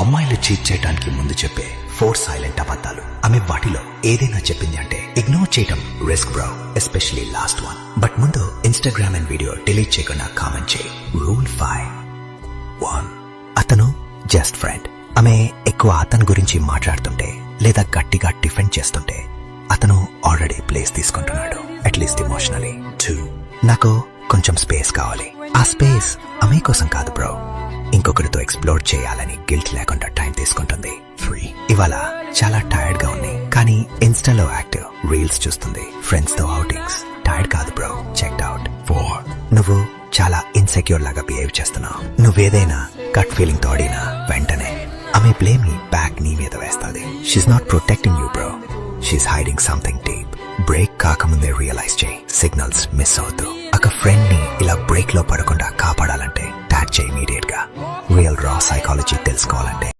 అమ్మాయిలు చీట్ చేయడానికి ముందు చెప్పే 4 సైలెంట్ అబద్ధాలు. ఆమె వాటిలో ఏదైనా చెప్పింది అంటే ఇగ్నోర్ చేయటం risk bro, especially last one. But ముందు ఇన్స్టాగ్రామ్ అండ్ వీడియో డిలీట్ చేయకుండా కామెంట్ చేయి. రూల్ 5. 1. అతను జస్ట్ ఫ్రెండ్. ఆమె ఎక్కువ అతని గురించి మాట్లాడుతుంటే లేదా గట్టిగా డిఫెండ్ చేస్తుంటే అతను ఆల్రెడీ ప్లేస్ తీసుకుంటున్నాడు, అట్లీస్ట్ ఎమోషనలీ. 2. నాకు కొంచెం స్పేస్ కావాలి. ఆ స్పేస్ ఆమె కోసం కాదు బ్రో, ఇంకొకరితో ఎక్స్ప్లోర్ చేయాలని గిల్ట్ లేకుండా టైం తీసుకుంటుంది. 3. ఇవాళ చాలా టైర్డ్ గా ఉంది కానీ ఇన్స్టాలో యాక్టివ్, రీల్స్ చూస్తుంది, ఫ్రెండ్స్ తో అవుటింగ్స్. టైర్డ్ కాదు బ్రో, చెక్డ్ అవుట్. 4. నువ్వు చాలా ఇన్సెక్యూర్ లాగా బిహేవ్ చేస్తున్నావు. నువ్వేదైనా గట్ ఫీలింగ్ తో అడిగినా వెంటనే ఆమె బ్లేమ్ ని బ్యాక్ నీ మీద వేస్తుంది. She's not protecting you bro, she's hiding something deep. Break కాకముందే రియలైజ్ చేయి, సిగ్నల్స్ మిస్ అవుతూ. ఒక ఫ్రెండ్ ని ఇలా బ్రేక్ లో పడకుండా కాపాడాలంటే ట్యాగ్ చేయి ఇమీడియట్ గా. రియల్ రా సైకాలజీ తెలుసుకోవాలంటే